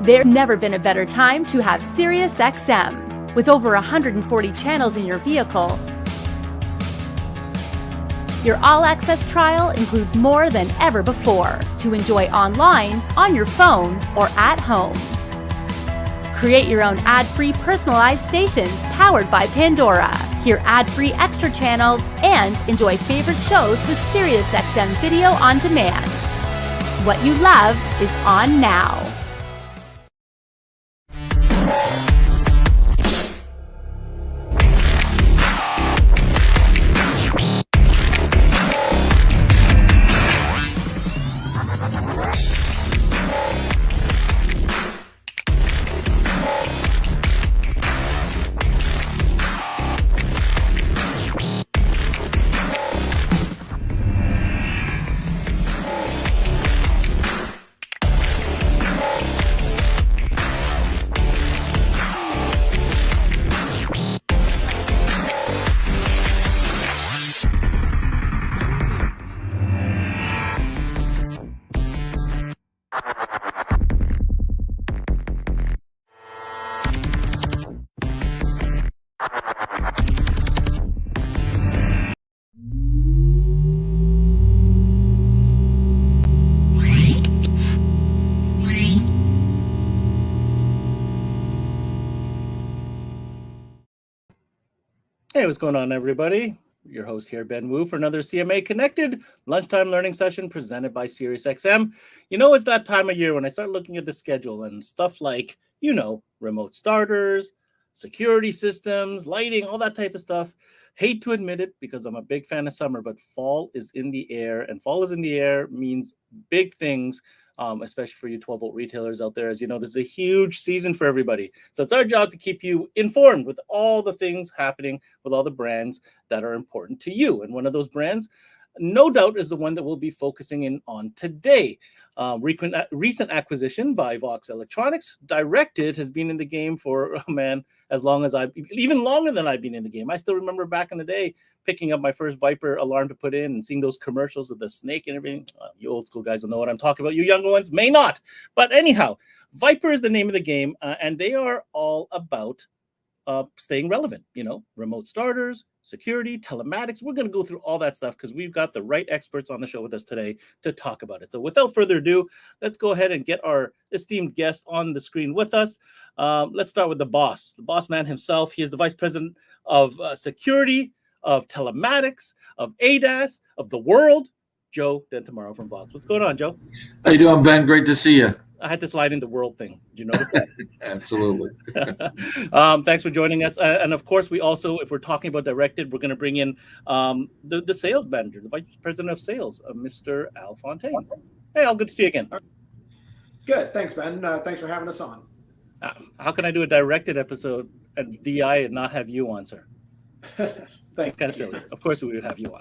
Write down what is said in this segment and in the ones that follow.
There's never been a better time to have SiriusXM. With over 140 channels in your vehicle, your all-access trial includes more than ever before to enjoy online, on your phone, or at home. Create your own ad-free personalized stations powered by Pandora. Hear ad-free extra channels and enjoy favorite shows with SiriusXM Video on Demand. What you love is on now. Hey, what's going on, everybody? Your host here, Ben Wu, for another CMA Connected lunchtime learning session presented by SiriusXM. You know, it's that time of year when I start looking at the schedule and stuff like, remote starters, security systems, lighting, all that type of stuff. Hate to admit it because I'm a big fan of summer, but fall is in the air, and fall is in the air means big things. Especially for you 12-volt retailers out there. As you know, this is a huge season for everybody. So it's our job to keep you informed with all the things happening with all the brands that are important to you. And one of those brands, no doubt, is the one that we'll be focusing in on today. Recent acquisition by Vox Electronics. DirectX has been in the game for, even longer than I've been in the game. I still remember back in the day picking up my first Viper alarm to put in and seeing those commercials with the snake and everything. You old school guys will know what I'm talking about. You younger ones may not. But anyhow, Viper is the name of the game, and they are all about staying relevant, remote starters, security, telematics. We're going to go through all that stuff because we've got the right experts on the show with us today to talk about it. So without further ado, let's go ahead and get our esteemed guest on the screen with us. Let's start with the boss man himself. He is the vice president of security, of telematics, of ADAS, of the world, Joe Dentomaro from Vox. What's going on, Joe? How you doing, Ben? Great to see you. I had to slide in the world thing. Did you notice that? Absolutely. Thanks for joining us. And of course, we also, if we're talking about DirectX, we're going to bring in the sales manager, the vice president of sales, Mr. Al Fontaine. Hey, Al, good to see you again. Good. Thanks, Ben. Thanks for having us on. How can I do a DirectX episode at DI and not have you on, sir? It's kind of silly. Of course, we would have you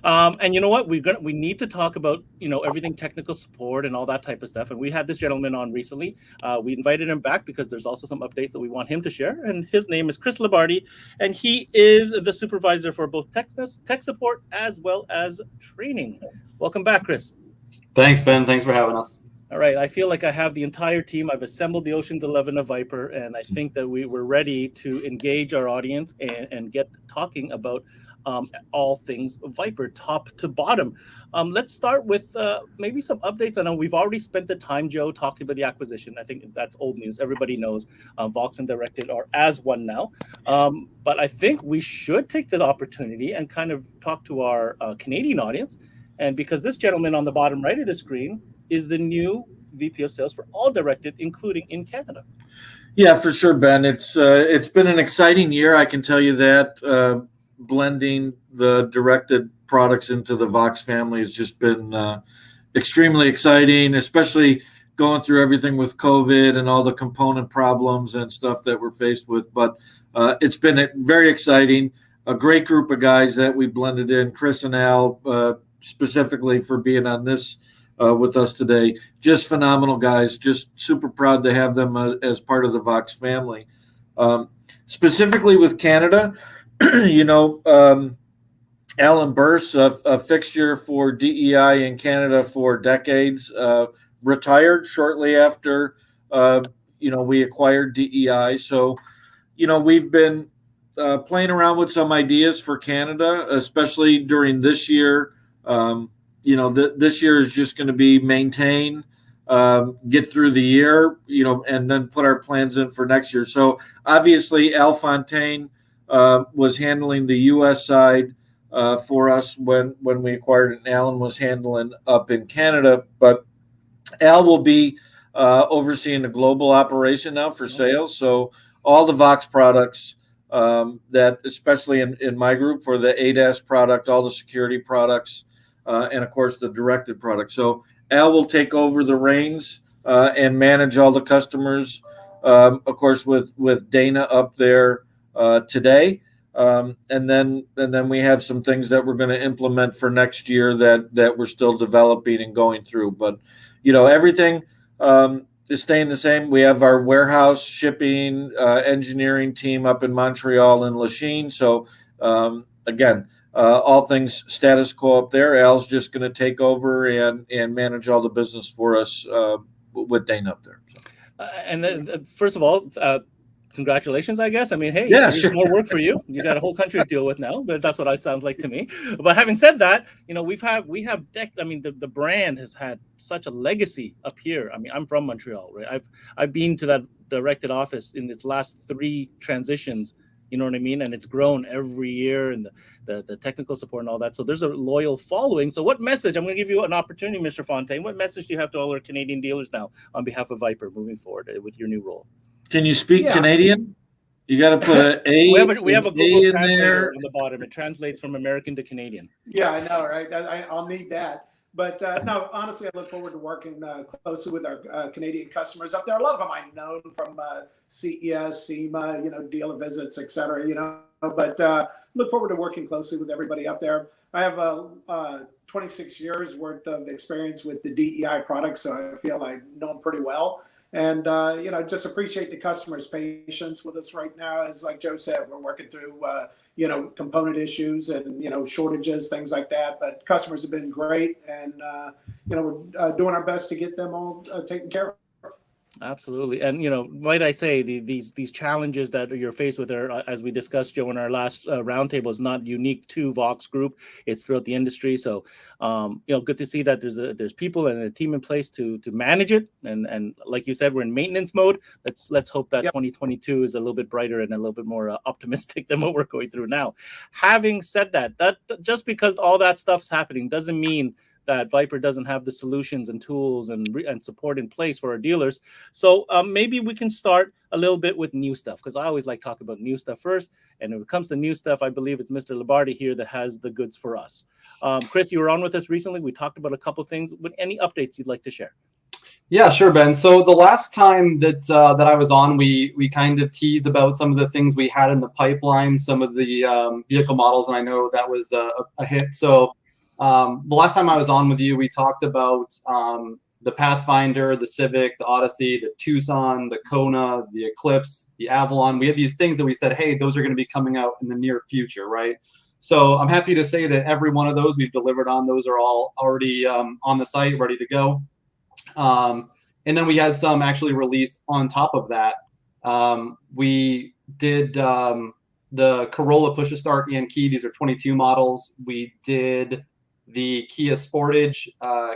on. And you know what? We need to talk about everything technical support and all that type of stuff. And we had this gentleman on recently. We invited him back because there's also some updates that we want him to share. And his name is Chris Lombardi, and he is the supervisor for both tech support as well as training. Welcome back, Chris. Thanks, Ben. Thanks for having us. All right. I feel like I have the entire team. I've assembled the Ocean's 11 of Viper, and I think that we were ready to engage our audience and get talking about all things Viper, top to bottom. Let's start with maybe some updates. I know we've already spent the time, Joe, talking about the acquisition. I think that's old news. Everybody knows Vox and DirectX are as one now. But I think we should take the opportunity and kind of talk to our Canadian audience. And because this gentleman on the bottom right of the screen is the new VP of sales for all DirectX, including in Canada. Yeah, for sure, Ben. It's been an exciting year. I can tell you that. Blending the DirectX products into the Vox family has just been extremely exciting, especially going through everything with COVID and all the component problems and stuff that we're faced with. But it's been very exciting. A great group of guys that we blended in. Chris and Al, specifically for being on this with us today. Just phenomenal guys. Just super proud to have them as part of the Vox family. Specifically with Canada, Alan Burse, a fixture for DEI in Canada for decades, retired shortly after we acquired DEI. So, we've been playing around with some ideas for Canada, especially during this year. This year is just going to be maintain, get through the year, and then put our plans in for next year. So obviously Al Fontaine was handling the U.S. side for us when we acquired it, and Alan was handling up in Canada. But Al will be overseeing the global operation now for sales. So all the Vox products that, especially in my group, for the ADAS product, all the security products, and of course the directed product. So Al will take over the reins and manage all the customers, of course, with Dana up there today. And then we have some things that we're going to implement for next year that we're still developing and going through. But everything is staying the same. We have our warehouse, shipping, engineering team up in Montreal and Lachine. So again, all things status quo up there. Al's just going to take over and manage all the business for us with Dana up there. So. And then, first of all, congratulations, I guess. I mean, hey, yeah, there's sure. more work for you. You got a whole country to deal with now, but that's what it sounds like to me. But having said that, we have the brand has had such a legacy up here. I mean, I'm from Montreal, right? I've been to that directed office in its last 3 transitions. You know what I mean? And it's grown every year, and the technical support and all that. So there's a loyal following. So what message, I'm going to give you an opportunity, Mr. Fontaine. What message do you have to all our Canadian dealers now on behalf of Viper moving forward with your new role? Can you speak Canadian? You got to put an A. We have a Google in translator there on the bottom. It translates from American to Canadian. Yeah, I know, right? I'll need that. But no, honestly, I look forward to working closely with our Canadian customers up there. A lot of them I know from CES, SEMA, dealer visits, et cetera, But look forward to working closely with everybody up there. I have 26 years worth of experience with the DEI products, so I feel I know them pretty well. And, just appreciate the customer's patience with us right now. As like Joe said, we're working through, component issues and, shortages, things like that. But customers have been great. And, we're doing our best to get them all taken care of. Absolutely. And, might I say, these challenges that you're faced with are, as we discussed, Joe, in our last roundtable, is not unique to Vox Group. It's throughout the industry. So, good to see that there's people and a team in place to manage it. And like you said, we're in maintenance mode. Let's hope that 2022 is a little bit brighter and a little bit more optimistic than what we're going through now. Having said that just because all that stuff's happening doesn't mean that Viper doesn't have the solutions and tools and support in place for our dealers. So maybe we can start a little bit with new stuff, because I always like talking about new stuff first. And when it comes to new stuff, I believe it's Mr. Lombardi here that has the goods for us. Chris, you were on with us recently. We talked about a couple of things. Any updates you'd like to share? Yeah, sure, Ben. So the last time that I was on, we kind of teased about some of the things we had in the pipeline, some of the vehicle models, and I know that was a hit. So the last time I was on with you, we talked about the Pathfinder, the Civic, the Odyssey, the Tucson, the Kona, the Eclipse, the Avalon. We had these things that we said, hey, those are going to be coming out in the near future, right? So I'm happy to say that every one of those we've delivered on. Those are all already on the site, ready to go. And then we had some actually released on top of that. We did the Corolla push-to-start and key. These are 22 models. We did the Kia Sportage,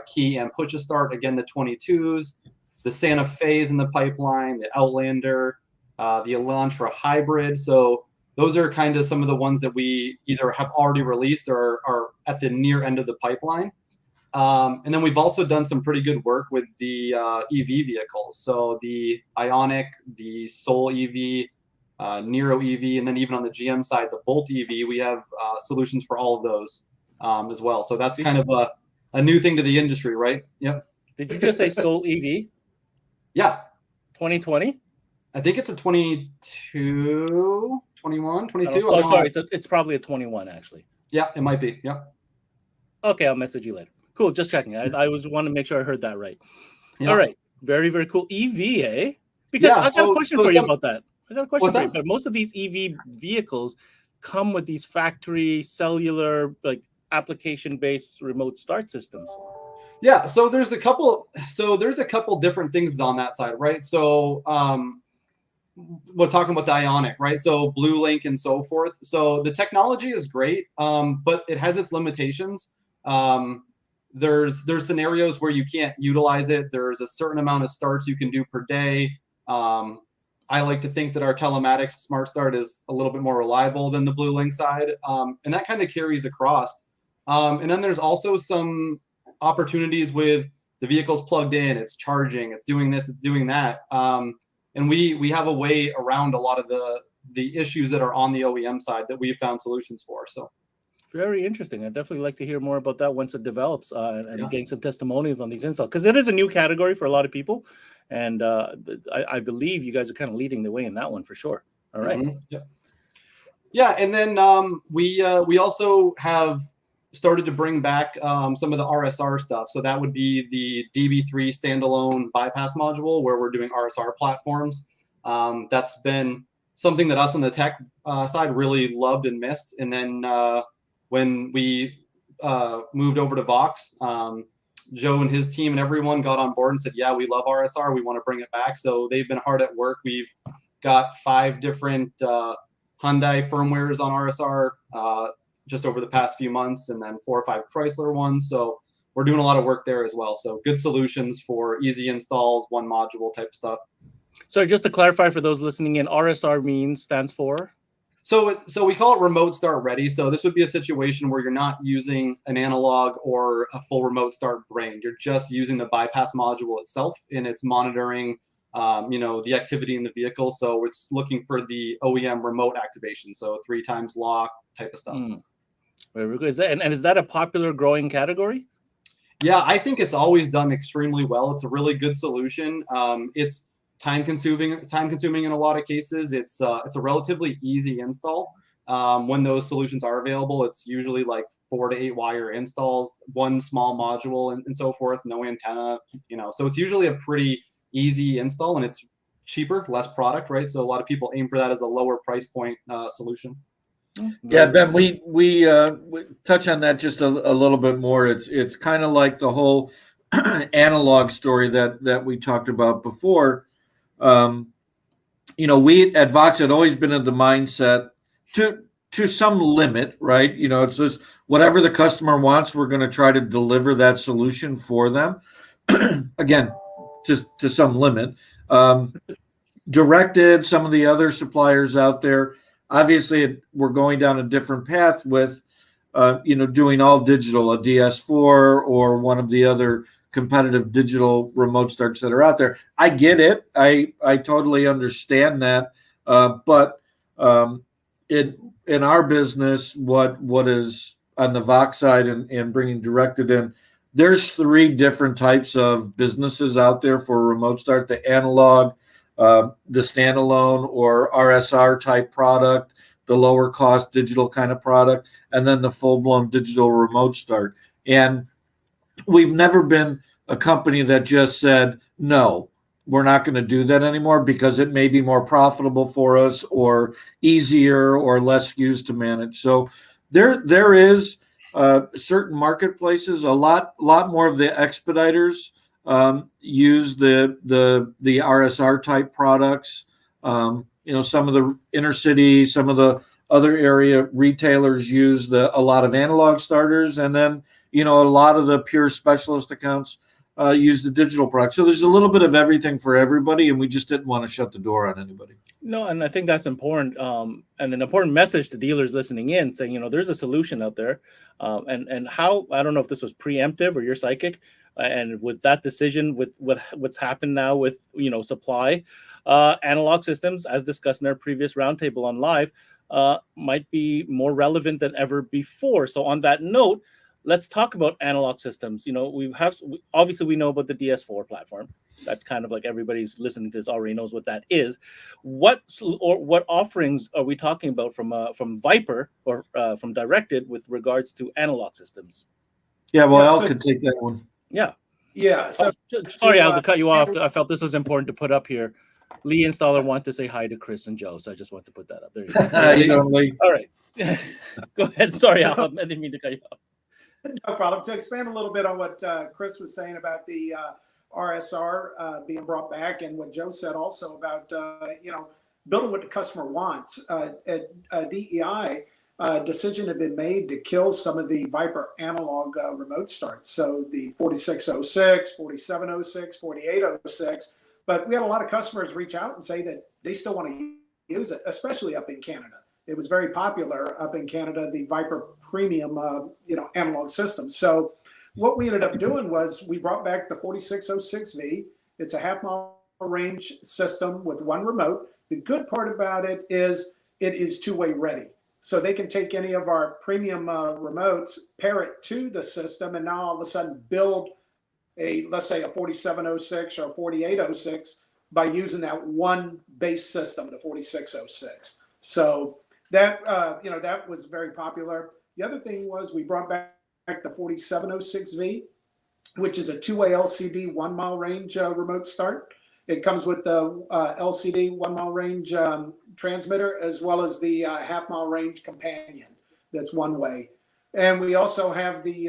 key and push-to-start, again, the 22s. The Santa Fe is in the pipeline, the Outlander, the Elantra Hybrid. So those are kind of some of the ones that we either have already released or are at the near end of the pipeline. And then we've also done some pretty good work with the EV vehicles. So the Ioniq, the Soul EV, Nero EV, and then even on the GM side, the Bolt EV, we have solutions for all of those as well. So that's kind of a new thing to the industry, right? Yep. Did you just say Soul EV? Yeah. 2020? I think it's a 22, 21, 22. Oh, sorry. It's probably a 21, actually. Yeah, it might be. Yeah. Okay, I'll message you later. Cool, just checking. I was want to make sure I heard that right. Yeah. All right, very, very cool. EV, eh? Because I got a question for you about that. I got a question for you. But most of these EV vehicles come with these factory cellular, like application-based remote start systems. Yeah, so there's a couple different things on that side, right? So we're talking about the Ionic, right? So Blue Link and so forth. So the technology is great, but it has its limitations. There's scenarios where you can't utilize it. There's a certain amount of starts you can do per day. I like to think that our telematics smart start is a little bit more reliable than the Blue Link side, and that kind of carries across. And then there's also some opportunities with the vehicle's plugged in, it's charging, it's doing this, it's doing that. And we have a way around a lot of the issues that are on the OEM side that we've found solutions for. So very interesting. I'd definitely like to hear more about that once it develops and getting some testimonials on these installs, because it is a new category for a lot of people. And I believe you guys are kind of leading the way in that one for sure. All right. Mm-hmm. Yeah. And then we also have started to bring back some of the RSR stuff. So that would be the DB3 standalone bypass module where we're doing RSR platforms. That's been something that us on the tech side really loved and missed. And then when we moved over to Vox, Joe and his team and everyone got on board and said, yeah, we love RSR. We want to bring it back. So they've been hard at work. We've got 5 different Hyundai firmwares on RSR just over the past few months, and then 4 or 5 Chrysler ones. So we're doing a lot of work there as well. So good solutions for easy installs, one module type stuff. Sorry, just to clarify for those listening in, RSR stands for? So we call it remote start ready. So this would be a situation where you're not using an analog or a full remote start brain. You're just using the bypass module itself, and it's monitoring the activity in the vehicle. So it's looking for the OEM remote activation. So 3 times lock type of stuff. Very good. Is that a popular growing category? Yeah, I think it's always done extremely well. It's a really good solution. It's time consuming in a lot of cases. It's a relatively easy install. When those solutions are available, it's usually like 4 to 8 wire installs, 1 small module and so forth, no antenna, so it's usually a pretty easy install, and it's cheaper, less product, right? So a lot of people aim for that as a lower price point solution. Yeah, Ben, we touch on that just a little bit more. It's kind of like the whole analog story that we talked about before. We at Vox had always been in the mindset to some limit, right? It's just whatever the customer wants, we're going to try to deliver that solution for them. Again, just to some limit. Directed, some of the other suppliers out there, obviously we're going down a different path with, doing all digital, a DS4 or one of the other competitive digital remote starts that are out there. I get it. I totally understand that. But in our business, what is on the Vox side and bringing directed in, there's 3 different types of businesses out there for remote start: the analog, the standalone or RSR type product, the lower cost digital kind of product, and then the full-blown digital remote start. And we've never been a company that just said, no, we're not going to do that anymore because it may be more profitable for us or easier or less SKUs to manage. So there is certain marketplaces, a lot more of the expediters use the RSR type products. Some of the inner city, some of the other area retailers use a lot of analog starters, and then a lot of the pure specialist accounts use the digital product. So there's a little bit of everything for everybody, and we just didn't want to shut the door on anybody. No, and I think that's important, and an important message to dealers listening in, saying there's a solution out there, and how, I don't know if this was preemptive or you're psychic, and with that decision, with what's happened now with supply, analog systems, as discussed in our previous roundtable on live, might be more relevant than ever before. So on that note, let's talk about analog systems. Obviously we know about the DS4 platform. That's kind of like everybody's listening to this already knows what that is. What offerings are we talking about from Viper or from Directed with regards to analog systems? Yeah, well, Al could take that one. Yeah. So sorry, Al, to cut you off. I felt this was important to put up here. Lee Installer want to say hi to Chris and Joe, so I just want to put that up. There you go. Lee. All right. Go ahead. Sorry, Al. I didn't mean to cut you off. No problem. To expand a little bit on what Chris was saying about the RSR being brought back, and what Joe said also about building what the customer wants. At DEI, decision had been made to kill some of the Viper analog remote starts. So the 4606, 4706, 4806. But we had a lot of customers reach out and say that they still want to use it, especially up in Canada. It was very popular up in Canada, the Viper premium, analog system. So what we ended up doing was we brought back the 4606V. It's a half-mile range system with one remote. The good part about it is two-way ready. So they can take any of our premium remotes, pair it to the system, and now all of a sudden build let's say a 4706 or a 4806 by using that one base system, the 4606. So that that was very popular. The other thing was we brought back the 4706V, which is a two-way LCD 1 mile range remote start. It comes with the LCD 1 mile range transmitter, as well as the half-mile range companion that's one way. And we also have the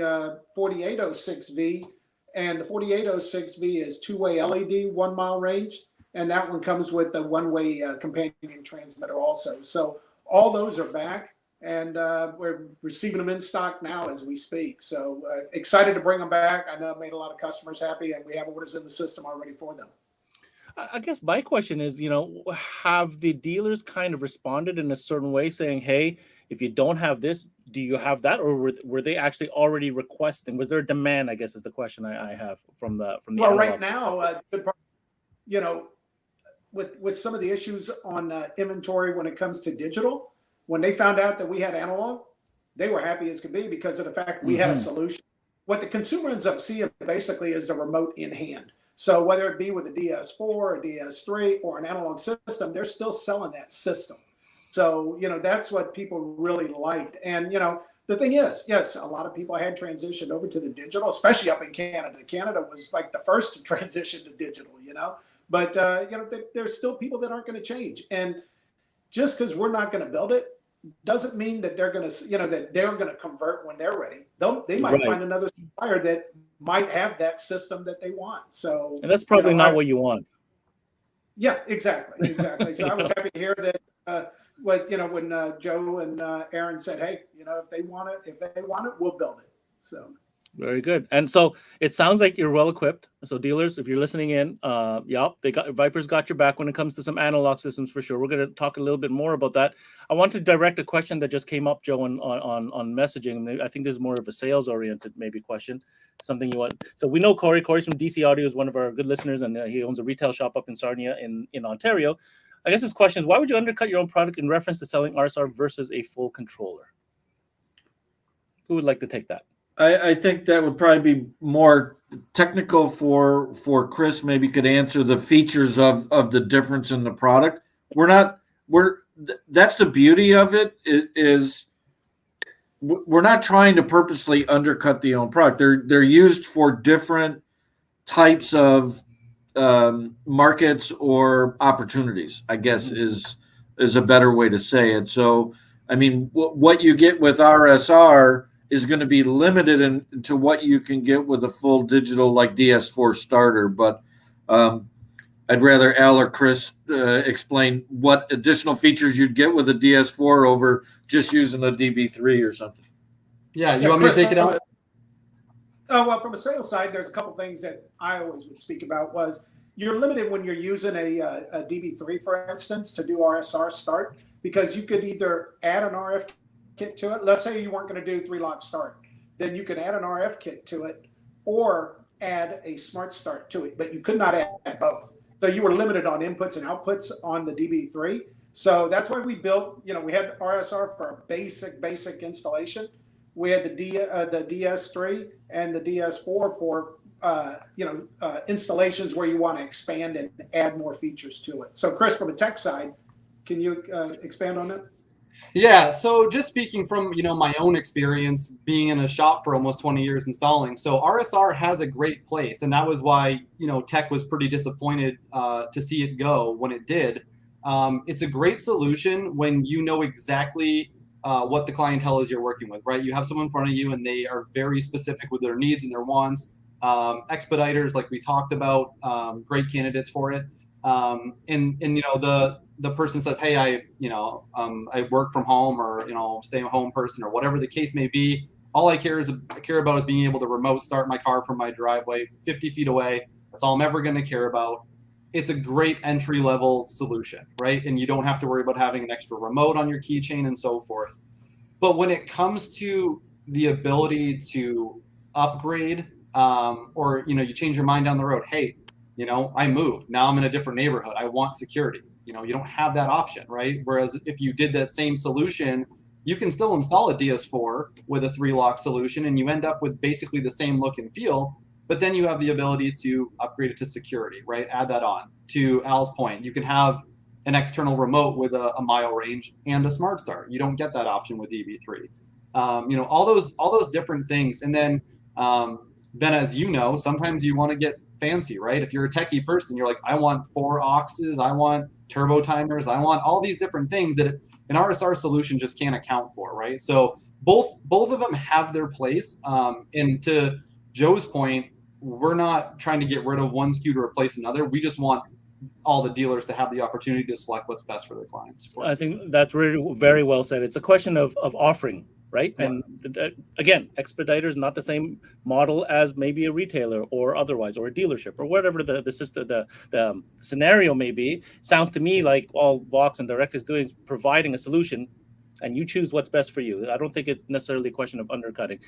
4806V, and the 4806V is two-way LED 1 mile range, and that one comes with the one-way companion transmitter also. So all those are back, and we're receiving them in stock now as we speak. So excited to bring them back. I know I've made a lot of customers happy, and we have orders in the system already for them. I guess my question is, have the dealers kind of responded in a certain way saying, hey, if you don't have this, do you have that? Or were they actually already requesting? Was there a demand, I guess, is the question I have from the Well, right now, with some of the issues on inventory when it comes to digital, when they found out that we had analog, they were happy as could be because of the fact we had a solution. What the consumer ends up seeing basically is the remote in hand. So whether it be with a DS4, a DS3, or an analog system, they're still selling that system. So, that's what people really liked. And, the thing is, yes, a lot of people had transitioned over to the digital, especially up in Canada. Canada was like the first to transition to digital, But, there's still people that aren't going to change. And just because we're not going to build it doesn't mean that they're going to, that they're going to convert when they're ready. They might find another supplier that might have that system that they want. So, and that's probably not what you want. Yeah, exactly. So I was happy to hear that. When Joe and Aaron said, "Hey, if they want it, we'll build it." So very good. And so it sounds like you're well equipped. So dealers, if you're listening in, Viper's got your back when it comes to some analog systems for sure. We're going to talk a little bit more about that. I want to direct a question that just came up, Joe, on messaging. I think this is more of a sales oriented maybe question. Something you want. So we know Corey. Corey's from DC Audio is one of our good listeners, and he owns a retail shop up in Sarnia in Ontario. I guess his question is, why would you undercut your own product in reference to selling RSR versus a full controller? Who would like to take that? I think that would probably be more technical for Chris. Maybe could answer the features of the difference in the product. That's the beauty of it is we're not trying to purposely undercut the own product. They're used for different types of markets or opportunities, I guess is a better way to say it. So, I mean, what you get with RSR is going to be limited to what you can get with a full digital like DS4 starter. But I'd rather Al or Chris explain what additional features you'd get with a DS4 over just using a DB3 or something. Yeah, you want me to take it out? Oh, well, from a sales side, there's a couple things that I always would speak about was you're limited when you're using a DB3, for instance, to do RSR start, because you could either add an RF kit to it. Let's say you weren't going to do 3-lock start. Then you could add an RF kit to it or add a smart start to it, but you could not add both. So you were limited on inputs and outputs on the DB3. So that's why we built, we had RSR for a basic installation. We had the DS3 and the DS4 for installations where you want to expand and add more features to it. So Chris, from a tech side, can you expand on that? Yeah, so just speaking from my own experience being in a shop for almost 20 years installing, so RSR has a great place, and that was why tech was pretty disappointed to see it go when it did. It's a great solution when you know exactly what the clientele is you're working with, right? You have someone in front of you and they are very specific with their needs and their wants. Expediters, like we talked about, great candidates for it. And you know, the person says, hey, I work from home, or, you know, stay at home person, or whatever the case may be. All I care about is being able to remote start my car from my driveway 50 feet away. That's all I'm ever going to care about. It's a great entry level solution, right? And you don't have to worry about having an extra remote on your keychain and so forth. But when it comes to the ability to upgrade, or, you know, you change your mind down the road, hey, you know, I moved, now I'm in a different neighborhood, I want security. You know, you don't have that option, right? Whereas if you did that same solution, you can still install a DS4 with a 3-lock solution and you end up with basically the same look and feel, but then you have the ability to upgrade it to security, right? Add that on. To Al's point, you can have an external remote with a mile range and a smart start. You don't get that option with DB3. You know, all those different things. And then, Ben, as you know, sometimes you want to get fancy, right? If you're a techie person, you're like, I want 4 auxes, I want turbo timers, I want all these different things that an RSR solution just can't account for, right? So both of them have their place. And to Joe's point, we're not trying to get rid of one SKU to replace another. We just want all the dealers to have the opportunity to select what's best for their clients. I think that's really very well said. It's a question of offering, right? Yeah. And again, Expediter is not the same model as maybe a retailer or otherwise, or a dealership, or whatever the system, the scenario may be. Sounds to me like all Vox and DirectX is doing is providing a solution, and you choose what's best for you. I don't think it's necessarily a question of undercutting.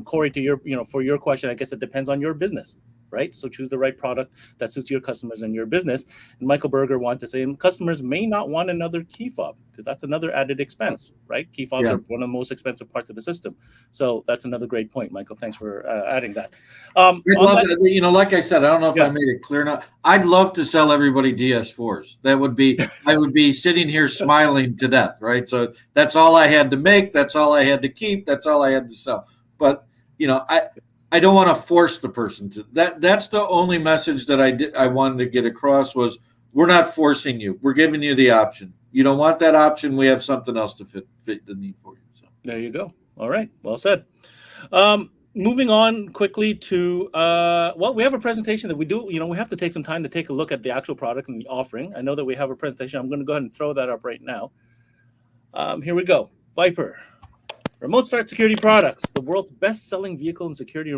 Corey, to your, for your question, I guess it depends on your business, right? So choose the right product that suits your customers and your business. And Michael Berger wants to say, customers may not want another key fob, because that's another added expense, right? Key fobs are one of the most expensive parts of the system. So that's another great point, Michael. Thanks for adding that. You know, like I said, I don't know if I made it clear enough. I'd love to sell everybody DS4s. That would be, I would be sitting here smiling to death, right? So that's all I had to make. That's all I had to keep. That's all I had to sell. But, you know, I don't want to force the person to that. That's the only message that I wanted to get across was, we're not forcing you. We're giving you the option. You don't want that option, we have something else to fit the need for you. So there you go. All right. Well said. Moving on quickly to, well, we have a presentation that we do, we have to take some time to take a look at the actual product and the offering. I know that we have a presentation. I'm going to go ahead and throw that up right now. Here we go. Viper. Remote start security products, the world's best-selling vehicle in security.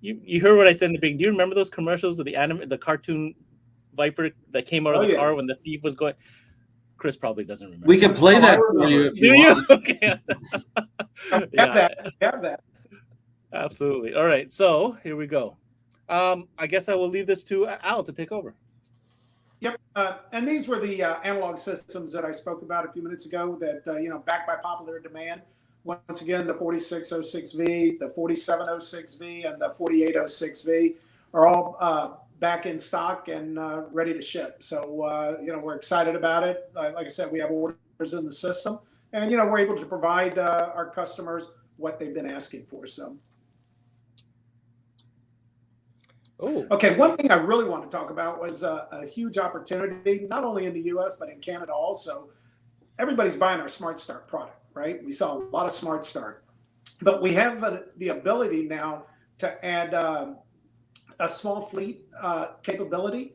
You heard what I said in the beginning. Do you remember those commercials with the cartoon Viper that came out of the car when the thief was going? Chris probably doesn't remember. We can play that for you if you want. Okay. Have that. Absolutely. All right. So here we go. I guess I will leave this to Al to take over. Yep. And these were the analog systems that I spoke about a few minutes ago that, backed by popular demand. Once again, the 4606V, the 4706V, and the 4806V are all back in stock and ready to ship. So, we're excited about it. Like I said, we have orders in the system, and, we're able to provide our customers what they've been asking for. So. Oh. Okay, one thing I really want to talk about was a huge opportunity, not only in the U.S., but in Canada also. Everybody's buying our Smart Start product, right? We saw a lot of Smart Start, but we have the ability now to add a small fleet capability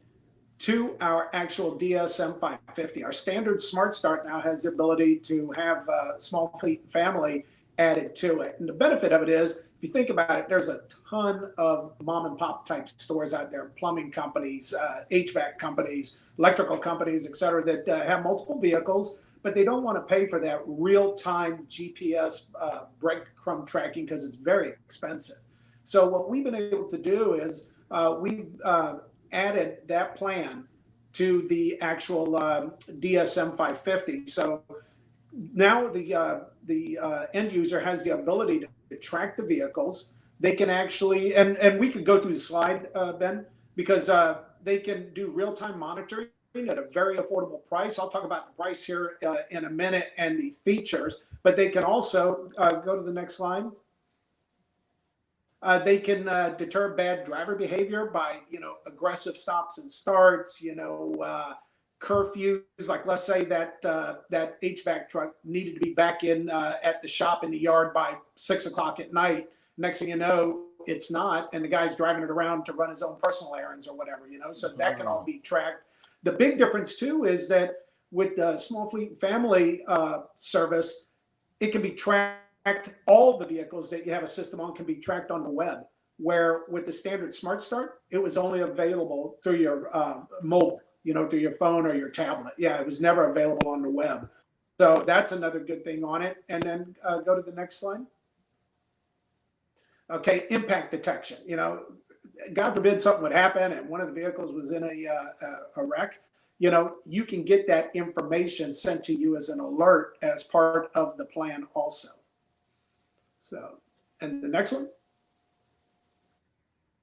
to our actual DSM 550. Our standard Smart Start now has the ability to have a small fleet family added to it. And the benefit of it is, if you think about it, there's a ton of mom and pop type stores out there, plumbing companies, HVAC companies, electrical companies, et cetera, that have multiple vehicles, but they don't want to pay for that real-time GPS breadcrumb tracking because it's very expensive. So what we've been able to do is we've added that plan to the actual DSM 550. So now the end user has the ability to track the vehicles. They can actually, and we could go through the slide, Ben, because they can do real-time monitoring at a very affordable price. I'll talk about the price here in a minute and the features, but they can also go to the next slide. They can deter bad driver behavior by, aggressive stops and starts, curfews, like let's say that that HVAC truck needed to be back in at the shop in the yard by 6 o'clock at night. Next thing you know, it's not, and the guy's driving it around to run his own personal errands or whatever, you know. So that can all be tracked. The big difference too is that with the small fleet and family service, it can be tracked. All the vehicles that you have a system on can be tracked on the web. Where with the standard Smart Start, it was only available through your mobile, you know, through your phone or your tablet. Yeah, it was never available on the web. So that's another good thing on it. And then go to the next slide. Okay, impact detection. You know, God forbid something would happen and one of the vehicles was in a wreck. You know, you can get that information sent to you as an alert as part of the plan also. So, and the next one.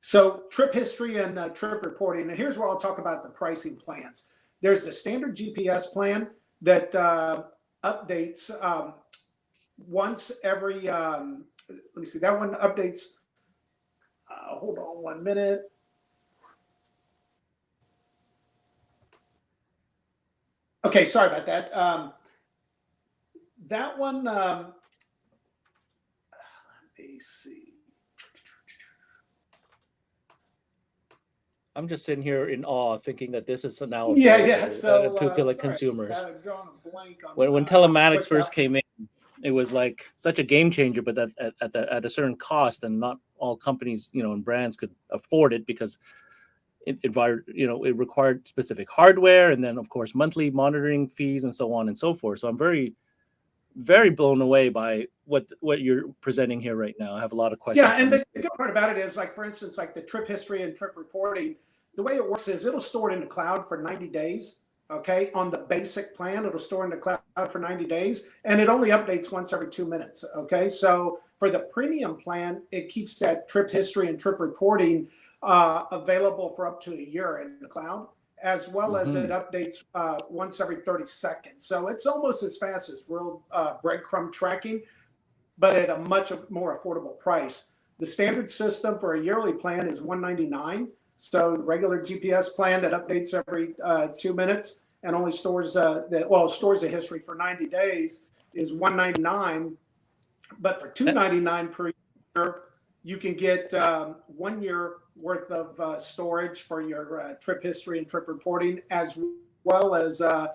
So trip history and trip reporting. And here's where I'll talk about the pricing plans. There's the standard GPS plan that updates once every, let me see, that one updates, hold on 1 minute. Okay, sorry about that. That one, let me see. I'm just sitting here in awe, thinking that this is now So to consumers. Blank on, When telematics first came in, it was like such a game changer, but that at a certain cost, and not all companies, you know, and brands could afford it because it required specific hardware, and then of course monthly monitoring fees and so on and so forth. So I'm very, very blown away by what you're presenting here right now. I have a lot of questions. Yeah, and the good part about it is, like, for instance, like the trip history and trip reporting, the way it works is it'll store it in the cloud for 90 days. Okay, on the basic plan, it'll store in the cloud for 90 days, and it only updates once every 2 minutes. Okay, so for the premium plan, it keeps that trip history and trip reporting available for up to a year in the cloud, as well as it updates once every 30 seconds. So it's almost as fast as real breadcrumb tracking, but at a much more affordable price. The standard system for a yearly plan is $199. So regular GPS plan that updates every 2 minutes and only stores stores the history for 90 days is $199. But for $299 per year, you can get 1 year worth of storage for your trip history and trip reporting, as well as the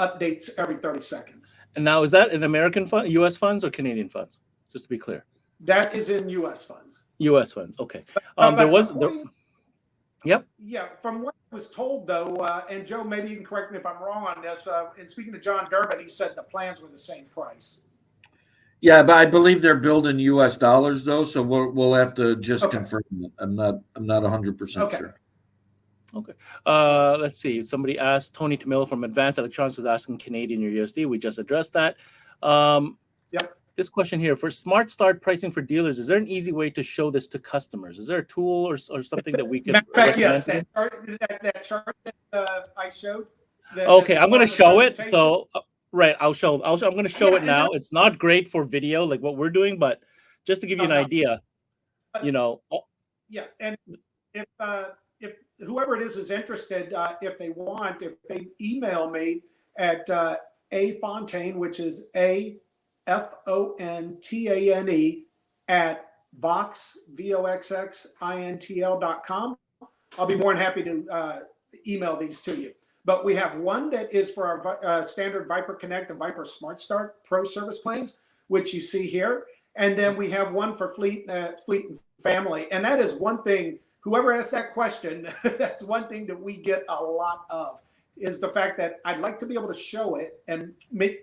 updates every 30 seconds. And now, is that in American fund, U.S. funds, or Canadian funds? Just to be clear. That is in U.S. funds. U.S. funds. Okay. Yep. Yeah, from what I was told, though, and Joe, maybe you can correct me if I'm wrong on this. And speaking to John Durbin, he said the plans were the same price. Yeah, but I believe they're billed in U.S. dollars, though, so we'll have to just confirm that. I'm not 100% sure. Okay. Let's see. Somebody asked, Tony Tamil from Advanced Electronics was asking Canadian or USD. We just addressed that. Yep. This question here, for Smart Start pricing for dealers, is there an easy way to show this to customers? Is there a tool or something that we can recommend? Yes, that chart that I showed. Okay, I'm going to show it. So, right, I'm going to show it now. It's not great for video like what we're doing, but just to give you an idea, you know. Yeah, and if whoever it is interested, if they want, if they email me at afontaine, which is AFONTANE at voxxintl.com. I'll be more than happy to email these to you. But we have one that is for our standard Viper Connect and Viper Smart Start Pro service plans, which you see here. And then we have one for fleet and family. And that is one thing, whoever asked that question, that's one thing that we get a lot of, is the fact that I'd like to be able to show it and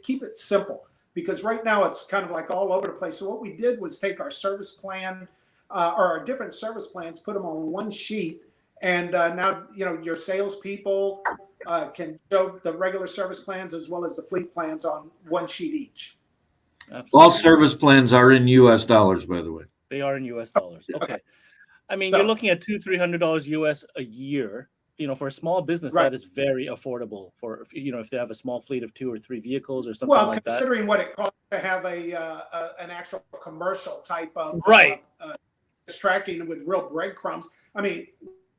keep it simple. Because right now it's kind of like all over the place. So what we did was take our service plan or our different service plans, put them on one sheet, and now your salespeople can show the regular service plans as well as the fleet plans on one sheet each. Absolutely. All service plans are in U.S. dollars, by the way. They are in U.S. dollars. Okay. I mean, you're looking at $200-300 US a year. For a small business, right, that is very affordable for, if they have a small fleet of 2 or 3 vehicles or something like that. Well, considering what it costs to have an actual commercial type of right tracking with real breadcrumbs. I mean,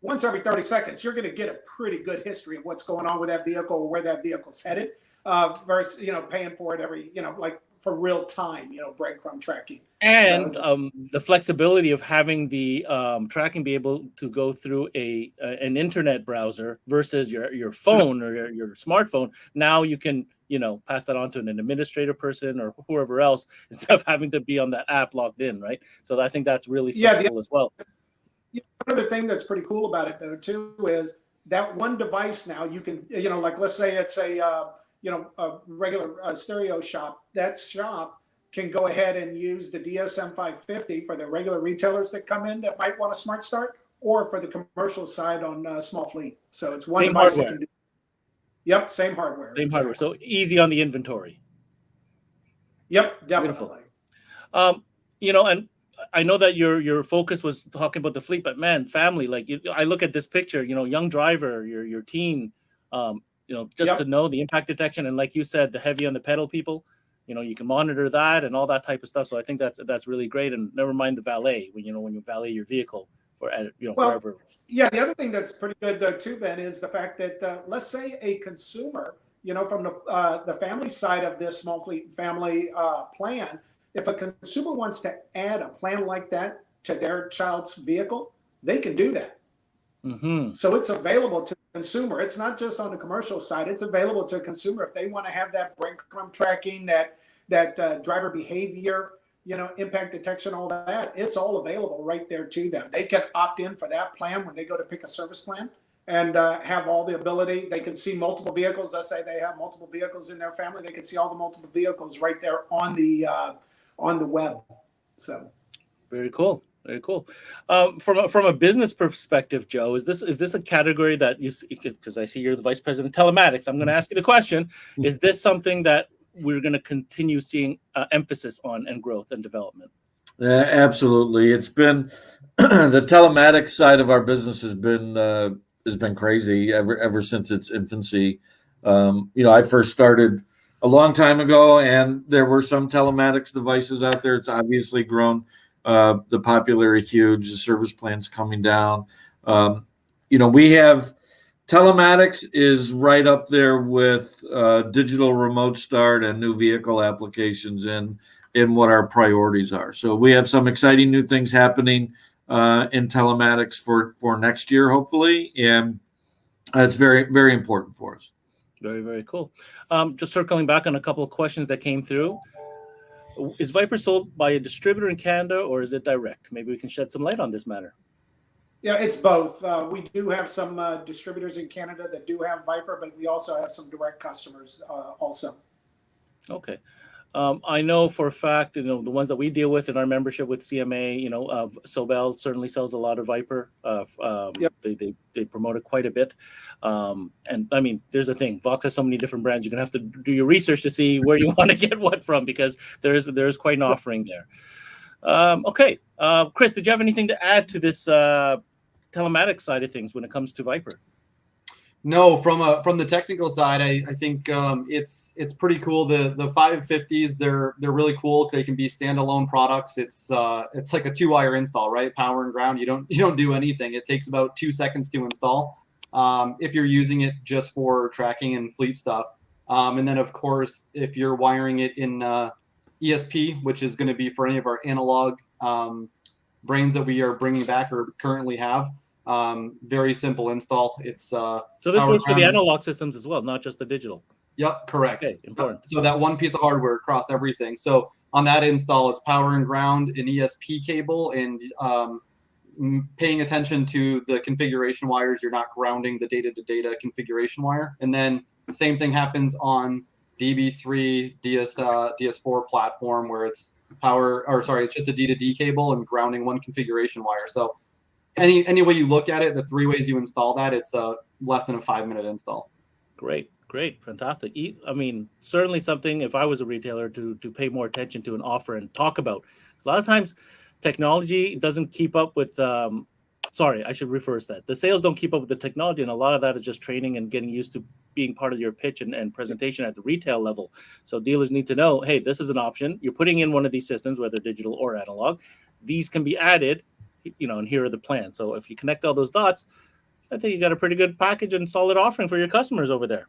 once every 30 seconds, you're going to get a pretty good history of what's going on with that vehicle or where that vehicle's headed, versus, paying for it every, like for real time, breadcrumb tracking. And the flexibility of having the tracking be able to go through an internet browser versus your phone or your smartphone. Now you can, pass that on to an administrative person or whoever else instead of having to be on that app logged in, right? So I think that's really flexible as well. Another thing that's pretty cool about it, though, too, is that one device now you can, like let's say it's a regular stereo shop. That shop can go ahead and use the DSM 550 for the regular retailers that come in that might want a smart start, or for the commercial side on small fleet. So it's one same device hardware. that can do. Yep, same hardware. Same hardware. So easy on the inventory. Yep, definitely. Beautiful. And I know that your focus was talking about the fleet, but man, family, like I look at this picture, young driver, your teen, just to know the impact detection. And like you said, the heavy on the pedal people, you can monitor that and all that type of stuff. So I think that's really great. And never mind the valet when you valet your vehicle for, wherever. Yeah, the other thing that's pretty good though too, Ben, is the fact that let's say a consumer, from the family side of this small fleet family plan, if a consumer wants to add a plan like that to their child's vehicle, they can do that. Mm-hmm. So it's available to the consumer. It's not just on the commercial side. It's available to a consumer if they want to have that breadcrumb tracking, that driver behavior, impact detection, all that. It's all available right there to them. They can opt in for that plan when they go to pick a service plan and have all the ability. They can see multiple vehicles. Let's say they have multiple vehicles in their family. They can see all the multiple vehicles right there on the web. So very cool. Very cool. From a business perspective, Joe, is this a category that you see, because I see you're the vice president of telematics? I'm going to ask you the question: is this something that we're going to continue seeing emphasis on and growth and development? Absolutely. It's been the telematics side of our business has been crazy ever since its infancy. I first started a long time ago, and there were some telematics devices out there. It's obviously grown. The popularity huge. The service plans coming down. We have telematics is right up there with digital remote start and new vehicle applications in what our priorities are. So we have some exciting new things happening in telematics for next year, hopefully, and it's very, very important for us. Very, very cool. Just circling back on a couple of questions that came through. Is Viper sold by a distributor in Canada or is it direct? Maybe we can shed some light on this matter. yeah, it's both. We do have some distributors in Canada that do have Viper, but we also have some direct customers also. Okay. I know for a fact, the ones that we deal with in our membership with CMA, Sobel certainly sells a lot of Viper. Yep. They promote it quite a bit. And I mean, there's a thing. Vox has so many different brands. You're gonna have to do your research to see where you want to get what from, because there's quite an offering there. Okay, Chris, did you have anything to add to this telematics side of things when it comes to Viper? No, from the technical side, I think it's pretty cool. The 550s, they're really cool. They can be standalone products. It's like a 2-wire install, right? Power and ground. You don't do anything. It takes about 2 seconds to install if you're using it just for tracking and fleet stuff. And then of course, if you're wiring it in ESP, which is going to be for any of our analog brains that we are bringing back or currently have. Very simple install. It's so this works for the analog systems as well, not just the digital. Yep, correct. Okay, important. So that one piece of hardware across everything. So on that install, it's power and ground, an ESP cable, and paying attention to the configuration wires. You're not grounding the data-to-data configuration wire. And then the same thing happens on DB3 DS4 platform, where it's it's just a D2D cable and grounding one configuration wire. So any way you look at it, the 3 ways you install that, it's less than a 5-minute install. Great, fantastic. I mean, certainly something, if I was a retailer, to pay more attention to and offer and talk about. A lot of times technology doesn't keep up with sorry, I should reverse that. The sales don't keep up with the technology, and a lot of that is just training and getting used to being part of your pitch and presentation at the retail level. So dealers need to know, hey, this is an option. You're putting in one of these systems, whether digital or analog. These can be added, and here are the plans. So if you connect all those dots, I think you got a pretty good package and solid offering for your customers over there.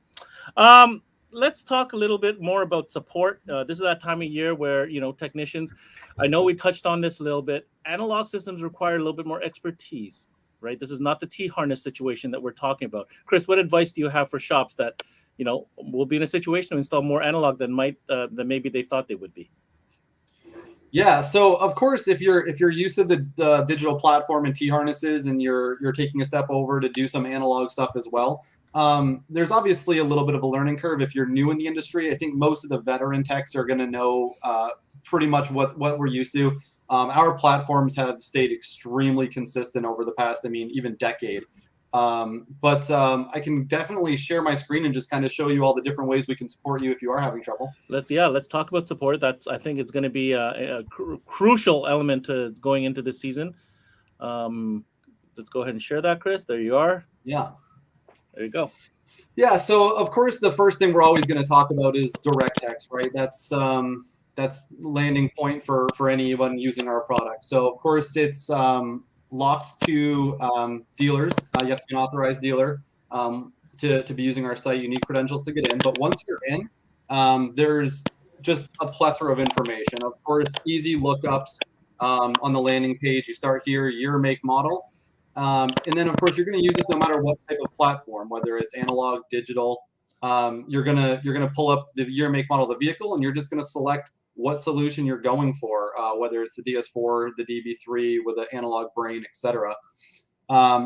Let's talk a little bit more about support. This is that time of year where, technicians, I know we touched on this a little bit. Analog systems require a little bit more expertise, right? This is not the T-harness situation that we're talking about. Chris, what advice do you have for shops that, will be in a situation to install more analog than maybe they thought they would be? Yeah, so of course, if you're used to the digital platform and T-harnesses, and you're taking a step over to do some analog stuff as well, there's obviously a little bit of a learning curve. If you're new in the industry, I think most of the veteran techs are going to know pretty much what we're used to. Our platforms have stayed extremely consistent over the past, even decade. But I can definitely share my screen and just kind of show you all the different ways we can support you if you are having trouble. Let's talk about support. I think it's going to be a crucial element to going into this season. Let's go ahead and share that, Chris. There you are. Yeah. There you go. Yeah. So of course, the first thing we're always going to talk about is DirectX, right? That's landing point for anyone using our product. So of course, it's locked to dealers. You have to be an authorized dealer to be using our site. You need credentials to get in. But once you're in, there's just a plethora of information. Of course, easy lookups on the landing page. You start here, year, make, model. And then, of course, you're going to use this no matter what type of platform, whether it's analog, digital. You're gonna pull up the year, make, model of the vehicle, and you're just going to select what solution you're going for, whether it's the DS4, the DB3 with an analog brain, etc.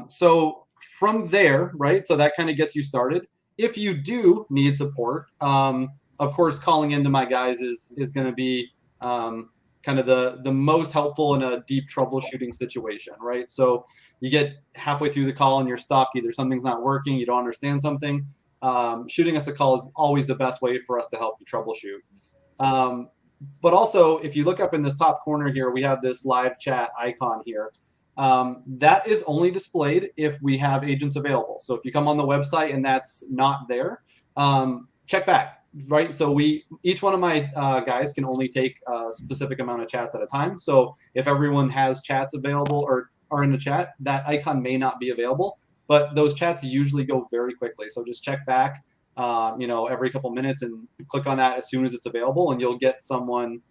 So from there, right, so that kind of gets you started. If you do need support, of course, calling into my guys is going to be kind of the most helpful in a deep troubleshooting situation, right? So you get halfway through the call and you're stuck. Either something's not working, you don't understand something. Shooting us a call is always the best way for us to help you troubleshoot. But also, if you look up in this top corner here, we have this live chat icon here. That is only displayed if we have agents available. So if you come on the website and that's not there, check back, right? So each one of my guys can only take a specific amount of chats at a time. So if everyone has chats available or are in the chat, that icon may not be available, but those chats usually go very quickly. So just check back, every couple minutes and click on that as soon as it's available, and you'll get someone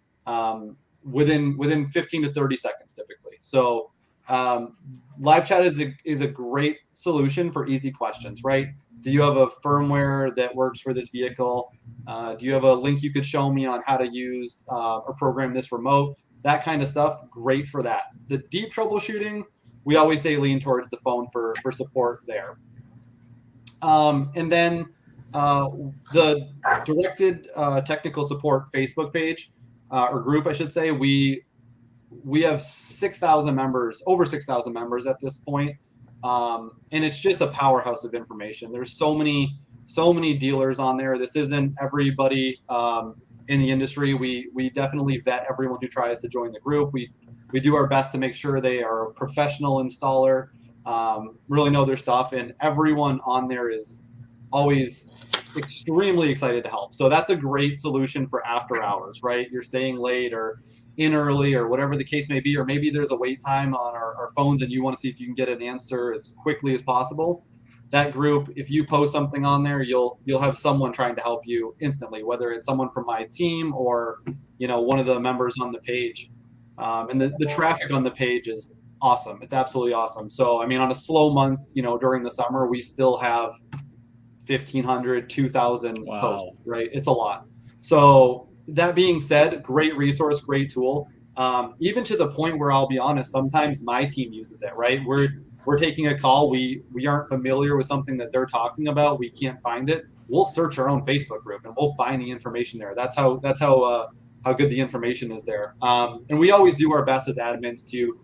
within 15 to 30 seconds typically. So live chat is a great solution for easy questions, right? Do you have a firmware that works for this vehicle? Do you have a link you could show me on how to use or program this remote? That kind of stuff, great for that. The deep troubleshooting, we always say lean towards the phone for support there. And then the directed technical support Facebook page or group, I should say, we have 6,000 members, over 6,000 members at this point. And it's just a powerhouse of information. There's so many dealers on there. This isn't everybody in the industry. We definitely vet everyone who tries to join the group. We do our best to make sure they are a professional installer, really know their stuff, and everyone on there is always extremely excited to help. So that's a great solution for after hours, right? You're staying late or in early or whatever the case may be, or maybe there's a wait time on our phones and you want to see if you can get an answer as quickly as possible. That group, if you post something on there, you'll have someone trying to help you instantly, whether it's someone from my team or one of the members on the page. And the traffic on the page is awesome. It's absolutely awesome. So on a slow month, during the summer, we still have 1,500, 2,000 posts, right? It's a lot. So that being said, great resource, great tool. Even to the point where I'll be honest, sometimes my team uses it, right? We're taking a call. We aren't familiar with something that they're talking about. We can't find it. We'll search our own Facebook group and we'll find the information there. That's how good the information is there. And we always do our best as admins to,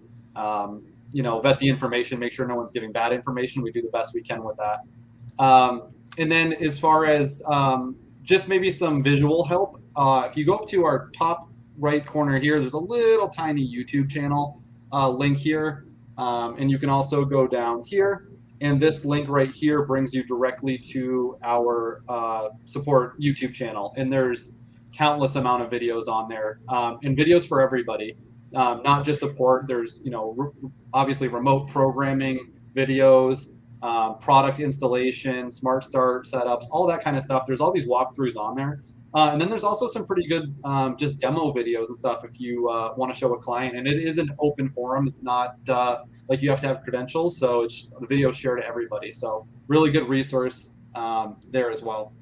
vet the information, make sure no one's giving bad information. We do the best we can with that. And then as far as just maybe some visual help, if you go up to our top right corner here, there's a little tiny YouTube channel link here. And you can also go down here. And this link right here brings you directly to our support YouTube channel. And there's countless amount of videos on there, and videos for everybody, not just support. There's, obviously remote programming videos, product installation, smart start setups, all that kind of stuff. There's all these walkthroughs on there. And then there's also some pretty good just demo videos and stuff if you want to show a client. And it is an open forum. It's not like you have to have credentials. So the video is shared to everybody. So really good resource there as well.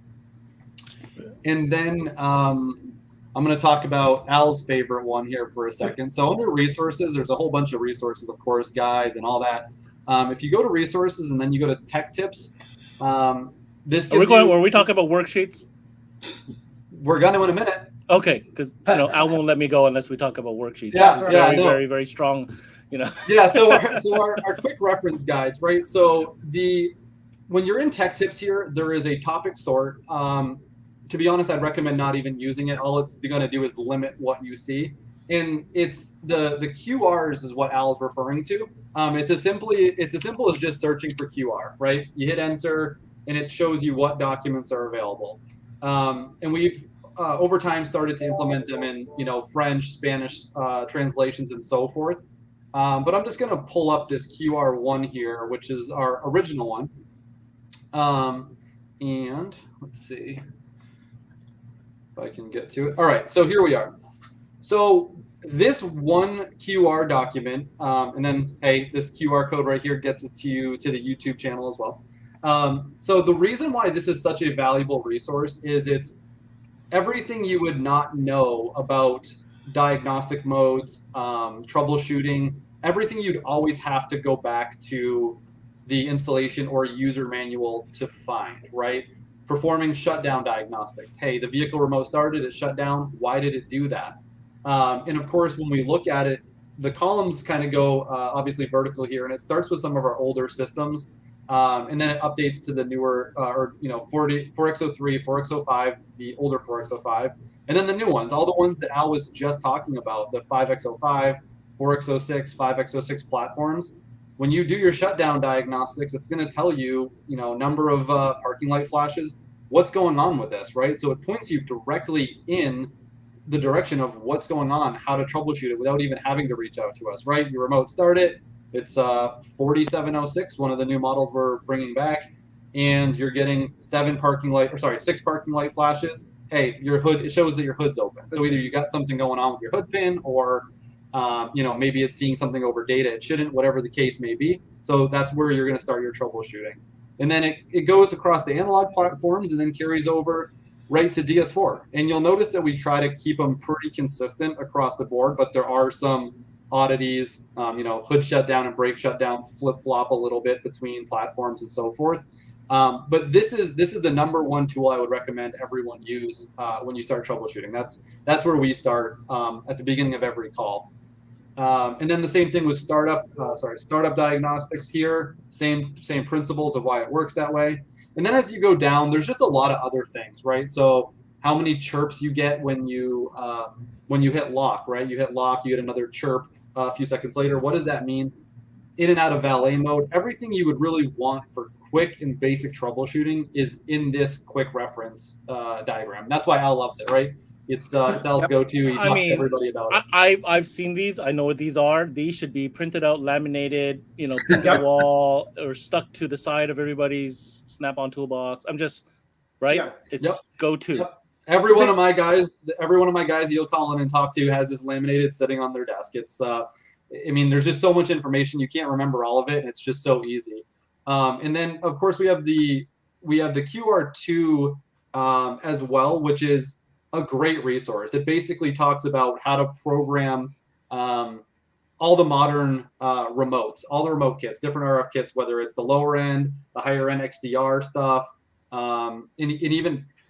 And then I'm going to talk about Al's favorite one here for a second. So under resources, there's a whole bunch of resources, of course, guides and all that. If you go to resources and then you go to tech tips, this gives Are we talking about worksheets? We're going to in a minute. Okay, because Al won't let me go unless we talk about worksheets. Yeah, very, very strong. Yeah. So our quick reference guides, right? So when you're in tech tips here, there is a topic sort. To be honest, I'd recommend not even using it. All it's going to do is limit what you see. And it's the QRs is what Al's referring to. It's as simple as just searching for QR, right? You hit enter and it shows you what documents are available. And we've over time started to implement them in French, Spanish translations and so forth. But I'm just going to pull up this QR one here, which is our original one. And let's see if I can get to it. All right, so here we are. So this one QR document, and then, hey, this QR code right here gets it to you to the YouTube channel as well. So the reason why this is such a valuable resource is it's everything you would not know about diagnostic modes, troubleshooting, everything you'd always have to go back to the installation or user manual to find, right? Performing shutdown diagnostics. Hey, the vehicle remote started, it shut down. Why did it do that? And of course, when we look at it, the columns kind of go obviously vertical here, and it starts with some of our older systems, and then it updates to the newer, 4X03, 4X05, the older 4X05, and then the new ones, all the ones that Al was just talking about, the 5X05, 4X06, 5X06 platforms. When you do your shutdown diagnostics, it's going to tell you, number of parking light flashes, what's going on with this, right? So it points you directly in the direction of what's going on, how to troubleshoot it without even having to reach out to us, right? Your remote started, it's 4706, one of the new models we're bringing back, and you're getting 6 parking light flashes. Hey, your hood, it shows that your hood's open. So either you got something going on with your hood pin, or maybe it's seeing something over data it shouldn't, whatever the case may be. So that's where you're going to start your troubleshooting. And then it goes across the analog platforms and then carries over right to DS4. And you'll notice that we try to keep them pretty consistent across the board, but there are some oddities, hood shutdown and brake shutdown flip-flop a little bit between platforms and so forth. But this is the number one tool I would recommend everyone use when you start troubleshooting. That's where we start at the beginning of every call. And then the same thing with startup diagnostics here, same principles of why it works that way. And then as you go down, there's just a lot of other things, right? So how many chirps you get when you hit lock, right? You hit lock, you get another chirp a few seconds later. What does that mean? In and out of valet mode, everything you would really want for quick and basic troubleshooting is in this quick reference diagram. That's why Al loves it, right? It's Al's go-to. He talks to everybody about it. I've seen these. I know what these are. These should be printed out, laminated, pinned to the wall, or stuck to the side of everybody's Snap-on toolbox. I'm just right. Yeah. It's go-to. Yep. Every one of my guys you'll call in and talk to has this laminated sitting on their desk. It's there's just so much information you can't remember all of it, and it's just so easy. And then of course we have the QR2 as well, which is a great resource. It basically talks about how to program all the modern remotes, all the remote kits, different RF kits, whether it's the lower end, the higher end XDR stuff, and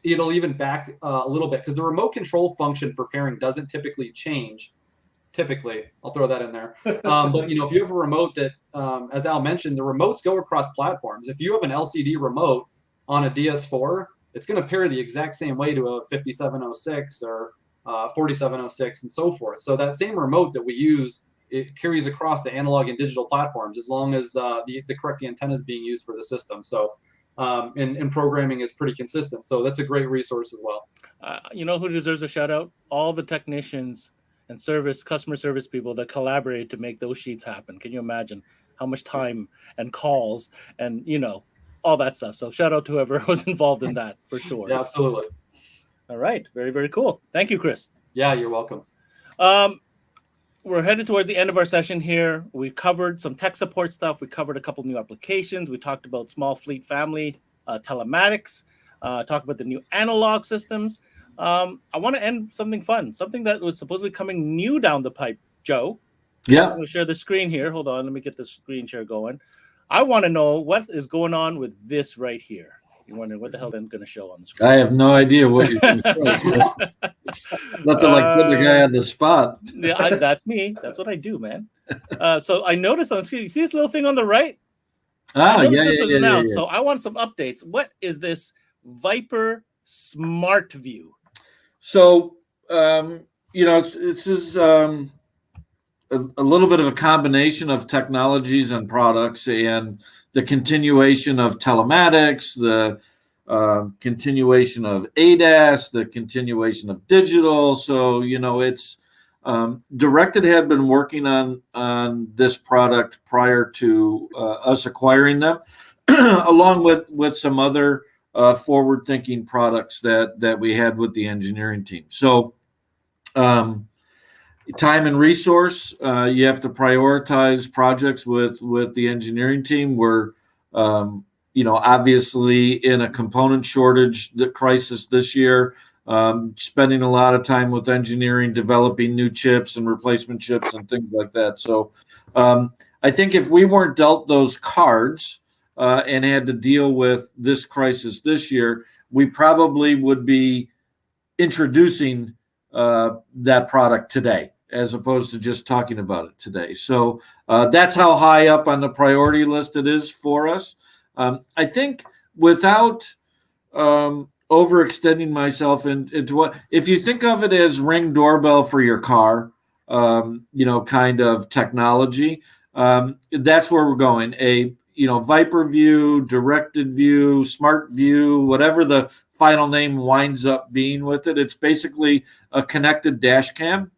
it'll even back a little bit, because the remote control function for pairing doesn't typically change. Typically, I'll throw that in there. But if you have a remote that, as Al mentioned, the remotes go across platforms. If you have an LCD remote on a DS4, it's going to pair the exact same way to a 5706 or 4706 and so forth. So that same remote that we use, it carries across the analog and digital platforms as long as the correct antenna is being used for the system. So and programming is pretty consistent. So that's a great resource as well. Who deserves a shout out? All the technicians and customer service people that collaborated to make those sheets happen. Can you imagine? how much time and calls and all that stuff. So shout out to whoever was involved in that for sure. Yeah, absolutely. All right, very, very cool. Thank you, Chris. Yeah, you're welcome. We're headed towards the end of our session here. We covered some tech support stuff. We covered a couple new applications. We talked about small fleet family, telematics, talked about the new analog systems. I want to end something fun, something that was supposedly coming new down the pipe, Joe. Yeah. I'm going to share the screen here. Hold on. Let me get the screen share going. I want to know what is going on with this right here. You're wondering what the hell I'm going to show on the screen. I have no idea what you're going to show. Nothing like putting a guy on the spot. Yeah, that's me. That's what I do, man. So I noticed on the screen, you see this little thing on the right? This was announced. So I want some updates. What is this Viper Smart View? So, this is a little bit of a combination of technologies and products, and the continuation of telematics, the continuation of ADAS, the continuation of digital. So, it's Directed had been working on this product prior to us acquiring them, along with some other forward-thinking products that we had with the engineering team. So, time and resource, you have to prioritize projects with the engineering team. We're obviously in a component shortage crisis this year, spending a lot of time with engineering, developing new chips and replacement chips and things like that. So I think if we weren't dealt those cards and had to deal with this crisis this year, we probably would be introducing that product today, as opposed to just talking about it today. So that's how high up on the priority list it is for us. I think without overextending myself into what, if you think of it as Ring doorbell for your car, kind of technology, that's where we're going. A Viper View, Directed View, Smart View, whatever the final name winds up being with it. It's basically a connected dash cam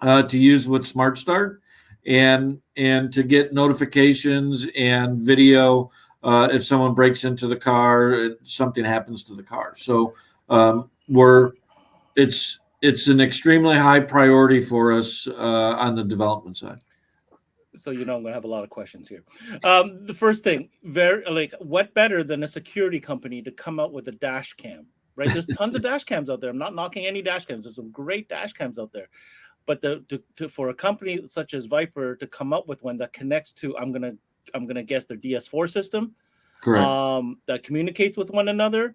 to use with Smart Start and to get notifications and video if someone breaks into the car, something happens to the car. So it's an extremely high priority for us on the development side. So I'm going to have a lot of questions here. The first thing, what better than a security company to come out with a dash cam, right? There's tons of dash cams out there. I'm not knocking any dash cams. There's some great dash cams out there. But for a company such as Viper to come up with one that connects to, I'm gonna guess, their DS4 system, correct, that communicates with one another,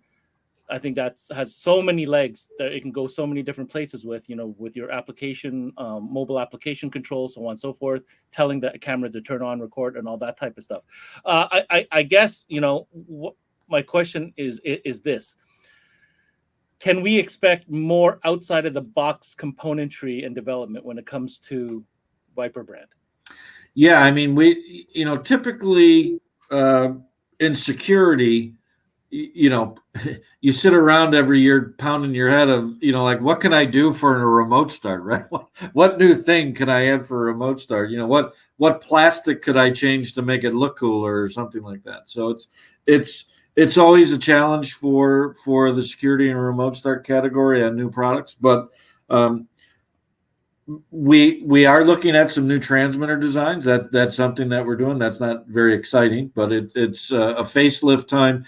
I think that has so many legs that it can go so many different places with, with your application, mobile application control, so on and so forth, telling the camera to turn on, record, and all that type of stuff. I guess, my question is this. Can we expect more outside of the box componentry and development when it comes to Viper brand? Yeah, I mean, we, typically in security, you sit around every year pounding your head of, what can I do for a remote start, right? What new thing can I add for a remote start? What plastic could I change to make it look cooler or something like that? So it's always a challenge for the security and remote start category on new products, but we are looking at some new transmitter designs. That's something that we're doing. That's not very exciting, but it's a facelift time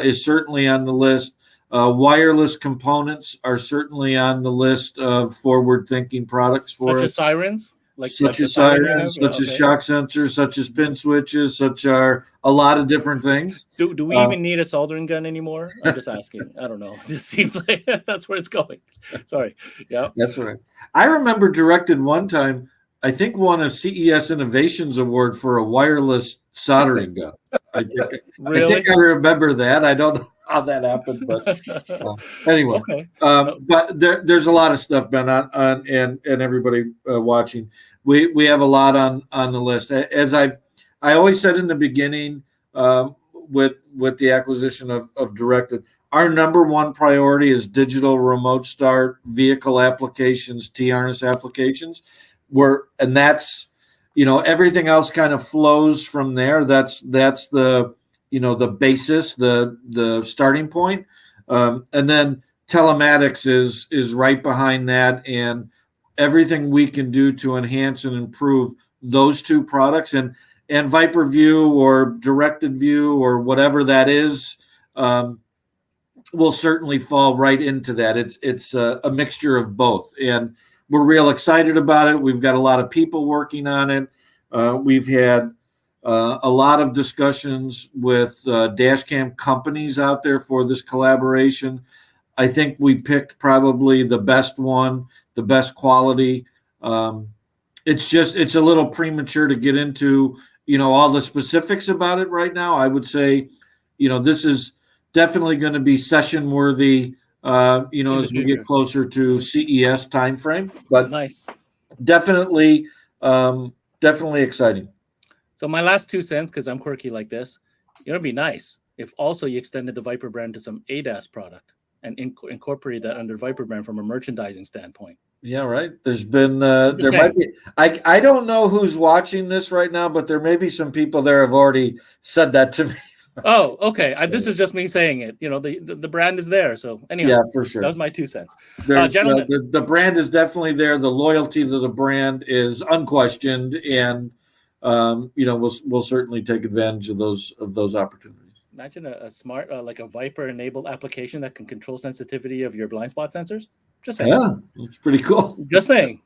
is certainly on the list. Wireless components are certainly on the list of forward-thinking products for us. Such as sirens? Such as sirens, such as shock sensors, such as pin switches, such are a lot of different things. Do we even need a soldering gun anymore? I'm just asking. I don't know. It just seems like that's where it's going. Sorry. Yeah. That's right. I remember Directed one time, I think won a CES Innovations Award for a wireless soldering gun. Really? I think I remember that. I don't know how that happened, but anyway. Okay. But there's a lot of stuff, Ben, on and everybody watching. We have a lot on the list. As I always said in the beginning, with the acquisition of Directed, our number one priority is digital remote start, vehicle applications, T-harness applications. And that's everything else kind of flows from there. That's the the basis, the starting point, and then telematics is right behind that, and everything we can do to enhance and improve those two products, and Viper View or directed view or whatever that is, will certainly fall right into that. It's a mixture of both, and we're real excited about it. We've got a lot of people working on it. We've had a lot of discussions with dash cam companies out there for this collaboration. I think we picked probably the best one, the best quality. It's a little premature to get into, all the specifics about it right now. I would say, this is definitely going to be session worthy, as we get closer to CES timeframe, but nice. Definitely exciting. So my last 2 cents, because I'm quirky like this, it'd be nice if also you extended the Viper brand to some ADAS product and incorporate that under Viper brand from a merchandising standpoint. Yeah, right. There's been there might be. I don't know who's watching this right now, but there may be some people there have already said that to me. Oh, okay. This is just me saying it. The brand is there. So anyhow, yeah, for sure. That was my 2 cents. Gentlemen, the brand is definitely there. The loyalty to the brand is unquestioned, and we'll certainly take advantage of those opportunities. Imagine a smart, like a Viper-enabled application that can control sensitivity of your blind spot sensors. Just saying. Yeah, it's pretty cool. Just saying.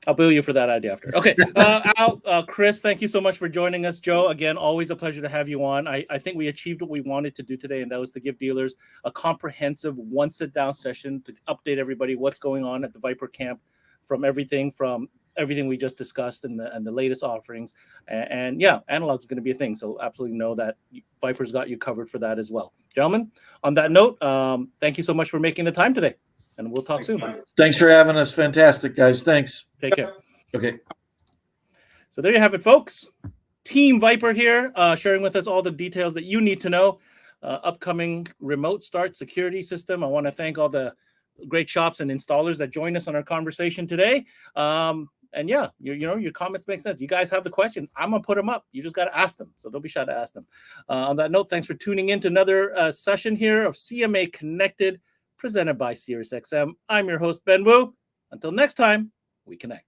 I'll bill you for that idea after. Okay, Al, Chris, thank you so much for joining us. Joe, again, always a pleasure to have you on. I think we achieved what we wanted to do today, and that was to give dealers a comprehensive one sit-down session to update everybody what's going on at the Viper camp, from everything we just discussed and the latest offerings. And yeah, analog is going to be a thing. So absolutely know that Viper's got you covered for that as well. Gentlemen, on that note, thank you so much for making the time today. And we'll talk soon. Thanks for having us. Fantastic, guys. Thanks. Take care. Okay. So there you have it, folks. Team Viper here, sharing with us all the details that you need to know. Upcoming remote start security system. I want to thank all the great shops and installers that joined us on our conversation today. And yeah, your comments make sense. You guys have the questions. I'm going to put them up. You just got to ask them. So don't be shy to ask them. On that note, thanks for tuning in to another session here of CMA Connected, presented by SiriusXM. I'm your host, Ben Wu. Until next time, we connect.